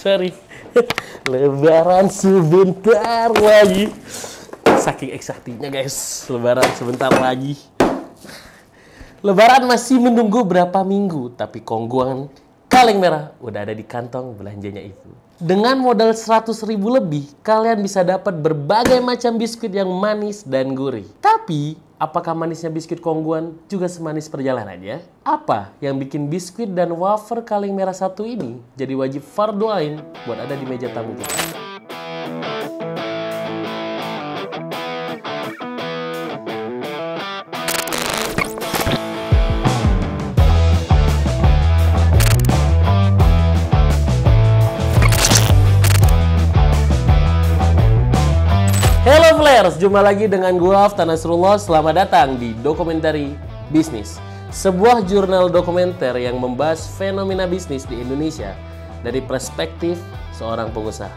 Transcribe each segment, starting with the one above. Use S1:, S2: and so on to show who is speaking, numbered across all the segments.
S1: Sorry. Lebaran sebentar lagi. Saking eksaktinya guys, Lebaran sebentar lagi. Lebaran masih menunggu berapa minggu, tapi Kongguan kaleng merah udah ada di kantong belanjanya itu. Dengan modal 100.000 lebih, kalian bisa dapat berbagai macam biskuit yang manis dan gurih. Tapi, apakah manisnya biskuit Kongguan juga semanis perjalanannya? Apa yang bikin biskuit dan wafer kaleng merah satu ini jadi wajib fardu ain buat ada di meja tamu kita? Halo Flares, jumpa lagi dengan gua Aftan Nasrullah. Selamat datang di Dokumentari Bisnis, sebuah jurnal dokumenter yang membahas fenomena bisnis di Indonesia dari perspektif seorang pengusaha.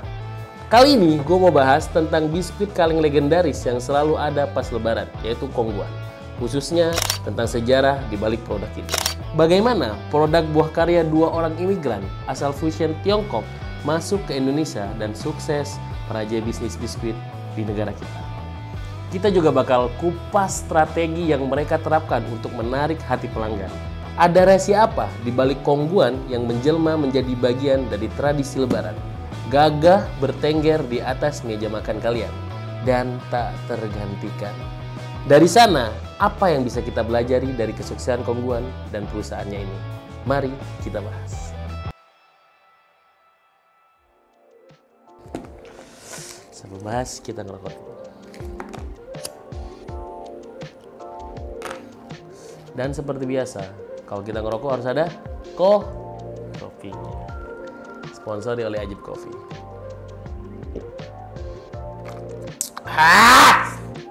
S1: Kali ini gue mau bahas tentang biskuit kaleng legendaris yang selalu ada pas Lebaran, yaitu Kongguan. Khususnya tentang sejarah di balik produk ini. Bagaimana produk buah karya dua orang imigran asal Fujian Tiongkok masuk ke Indonesia dan sukses merajai bisnis biskuit di negara kita. Kita juga bakal kupas strategi yang mereka terapkan untuk menarik hati pelanggan. Ada rahasia apa di balik Kongguan yang menjelma menjadi bagian dari tradisi Lebaran? Gagah bertengger di atas meja makan kalian dan tak tergantikan. Dari sana, apa yang bisa kita pelajari dari kesuksesan Kongguan dan perusahaannya ini? Mari kita bahas. Sebelum bahas, kita ngerokok dulu. Dan seperti biasa, kalau kita ngerokok harus ada kopinya. Sponsori oleh Ajib Coffee.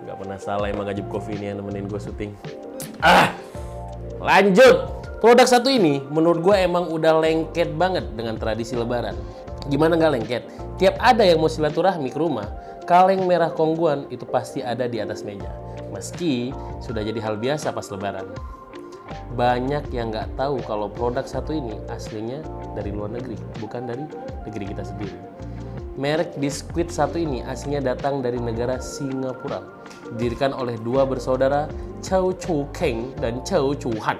S1: Gak pernah salah emang Ajib Coffee ini yang nemenin gue syuting. Lanjut. Produk satu ini menurut gue emang udah lengket banget dengan tradisi Lebaran. Gimana gak lengket? Tiap ada yang mau silaturahmi ke rumah, kaleng merah Kongguan itu pasti ada di atas meja. Meski sudah jadi hal biasa pas Lebaran. Banyak yang nggak tahu kalau produk satu ini aslinya dari luar negeri, bukan dari negeri kita sendiri. Merek biskuit satu ini aslinya datang dari negara Singapura. Didirikan oleh dua bersaudara, Chow Chu Keng dan Chow Chu Han.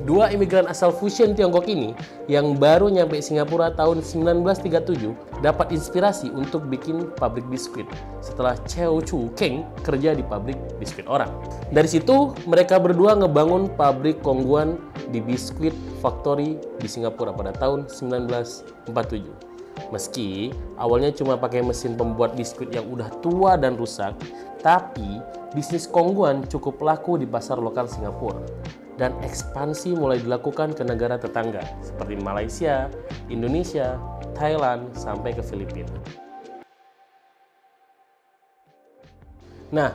S1: Dua imigran asal Fujian Tiongkok ini yang baru nyampe Singapura tahun 1937 dapat inspirasi untuk bikin pabrik biskuit setelah Chow Chu Keng kerja di pabrik biskuit orang. Dari situ mereka berdua ngebangun pabrik Kongguan di Biskuit Factory di Singapura pada tahun 1947. Meski awalnya cuma pakai mesin pembuat biskuit yang udah tua dan rusak, tapi bisnis Kongguan cukup laku di pasar lokal Singapura. Dan ekspansi mulai dilakukan ke negara tetangga seperti Malaysia, Indonesia, Thailand, sampai ke Filipina. Nah,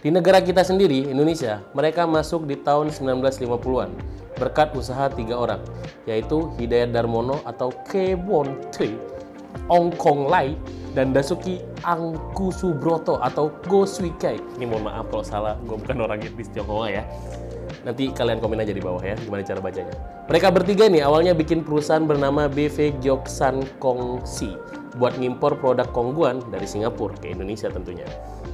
S1: di negara kita sendiri, Indonesia, mereka masuk di tahun 1950-an berkat usaha 3 orang, yaitu Hidayat Darmono atau Kebon Tui, Ong Kong Lai, dan Dasuki Angku Subroto atau Go Swee Kai. Ini mohon maaf kalau salah, gue bukan orang etnis Tionghoa ya. Nanti kalian komen aja di bawah ya, gimana cara bacanya. Mereka bertiga nih awalnya bikin perusahaan bernama BV Gyoksan Kongsi buat ngimpor produk Kongguan dari Singapura ke Indonesia tentunya.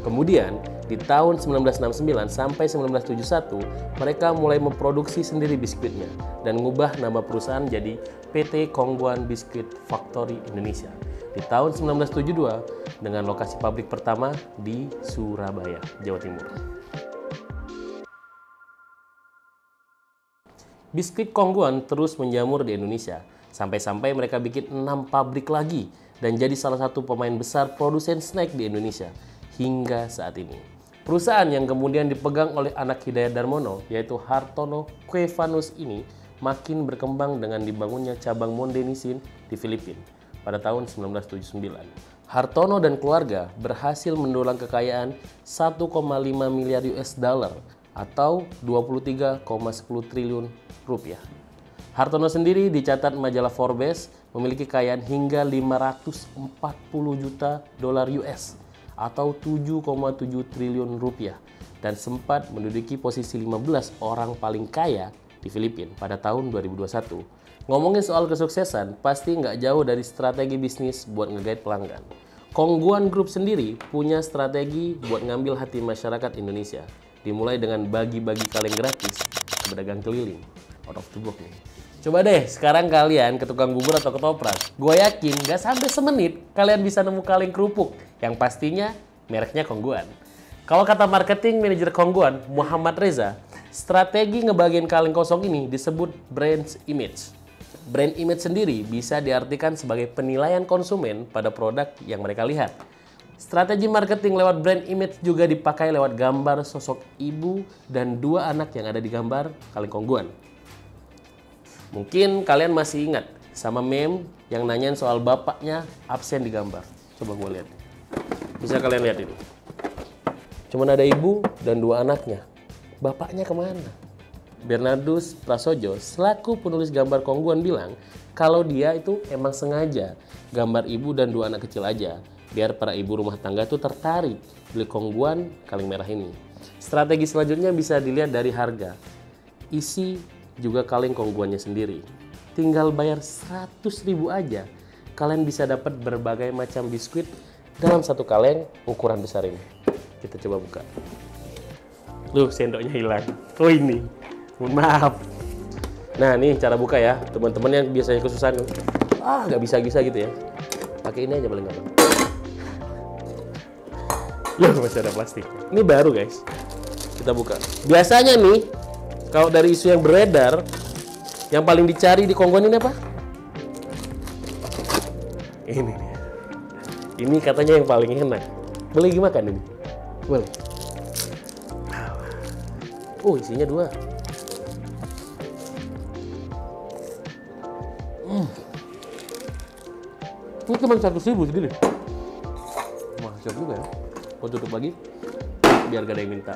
S1: Kemudian di tahun 1969 sampai 1971 mereka mulai memproduksi sendiri biskuitnya dan ngubah nama perusahaan jadi PT Kongguan Biskuit Factory Indonesia di tahun 1972 dengan lokasi pabrik pertama di Surabaya, Jawa Timur. Biskuit Kongguan terus menjamur di Indonesia, sampai-sampai mereka bikin 6 pabrik lagi dan jadi salah satu pemain besar produsen snack di Indonesia hingga saat ini. Perusahaan yang kemudian dipegang oleh anak Hidayat Darmono, yaitu Hartono Kwevanus ini, makin berkembang dengan dibangunnya cabang Mondenisin di Filipina pada tahun 1979. Hartono dan keluarga berhasil mendulang kekayaan 1,5 miliar US dollar atau 23,10 triliun rupiah. Hartono sendiri dicatat majalah Forbes memiliki kekayaan hingga 540 juta dolar US atau 7,7 triliun rupiah dan sempat menduduki posisi 15 orang paling kaya di Filipina pada tahun 2021 Ngomongin soal kesuksesan, pasti nggak jauh dari strategi bisnis buat nge-guide pelanggan. Kongguan Group sendiri punya strategi buat ngambil hati masyarakat Indonesia. Dimulai dengan bagi-bagi kaleng gratis ke pedagang keliling. Out of the box nih. Coba deh, sekarang kalian ke tukang bubur atau ketoprak. Gue yakin nggak sampai semenit kalian bisa nemu kaleng kerupuk yang pastinya mereknya Kongguan. Kalau kata marketing manajer Kongguan, Muhammad Reza, strategi ngebagiin kaleng kosong ini disebut brand image. Brand image sendiri bisa diartikan sebagai penilaian konsumen pada produk yang mereka lihat. Strategi marketing lewat brand image juga dipakai lewat gambar sosok ibu dan dua anak yang ada di gambar kaleng Kongguan. Mungkin kalian masih ingat sama meme yang nanyain soal bapaknya absen di gambar. Coba gue lihat. Bisa kalian lihat ini. Cuman ada ibu dan dua anaknya. Bapaknya kemana? Bernardus Prasojo selaku penulis gambar Kongguan bilang kalau dia itu emang sengaja gambar ibu dan dua anak kecil aja biar para ibu rumah tangga tuh tertarik beli Kongguan kaleng merah ini. Strategi selanjutnya bisa dilihat dari harga. Isi juga kaleng Kongguannya sendiri. Tinggal bayar 100.000 aja kalian bisa dapat berbagai macam biskuit dalam satu kaleng ukuran besar ini. Kita coba buka. Loh, sendoknya hilang. Oh ini. Mohon maaf. Nah, nih cara buka ya. Teman-teman yang biasanya kesusahan. Nggak bisa-bisa gitu ya. Pakai ini aja paling gampang. Loh, masih ada plastik. Ini baru, guys. Kita buka. Biasanya nih, kalau dari isu yang beredar, yang paling dicari di Kongguan ini apa? Ini nih. Ini katanya yang paling enak. Boleh dimakan ini? Boleh. Oh, isinya 2. Ini cuma 100.000 segini. Wah, siap juga ya. Mau tutup lagi, biar gak ada yang minta.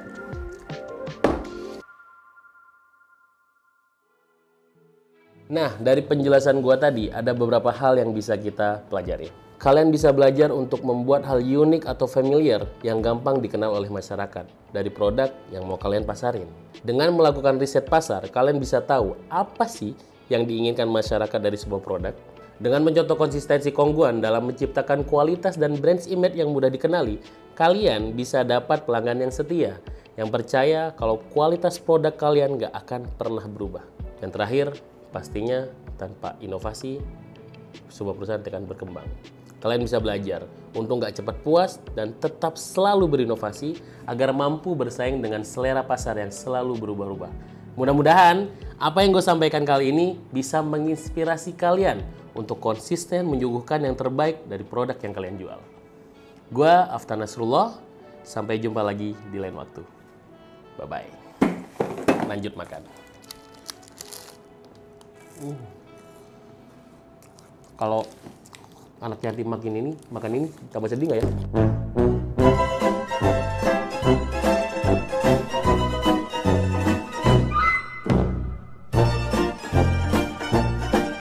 S1: Nah, dari penjelasan gua tadi, ada beberapa hal yang bisa kita pelajari. Kalian bisa belajar untuk membuat hal unik atau familiar yang gampang dikenal oleh masyarakat dari produk yang mau kalian pasarin. Dengan melakukan riset pasar, kalian bisa tahu apa sih yang diinginkan masyarakat dari sebuah produk. Dengan mencontoh konsistensi Kongguan dalam menciptakan kualitas dan brand image yang mudah dikenali, kalian bisa dapat pelanggan yang setia, yang percaya kalau kualitas produk kalian nggak akan pernah berubah. Dan terakhir, pastinya tanpa inovasi, sebuah perusahaan akan berkembang. Kalian bisa belajar untuk nggak cepat puas dan tetap selalu berinovasi agar mampu bersaing dengan selera pasar yang selalu berubah-ubah. Mudah-mudahan apa yang gue sampaikan kali ini bisa menginspirasi kalian untuk konsisten menyuguhkan yang terbaik dari produk yang kalian jual. Gue Aftan Nasrullah, sampai jumpa lagi di lain waktu. Bye-bye. Lanjut makan. Kalau anak yatim makan ini tambah sedih nggak ya?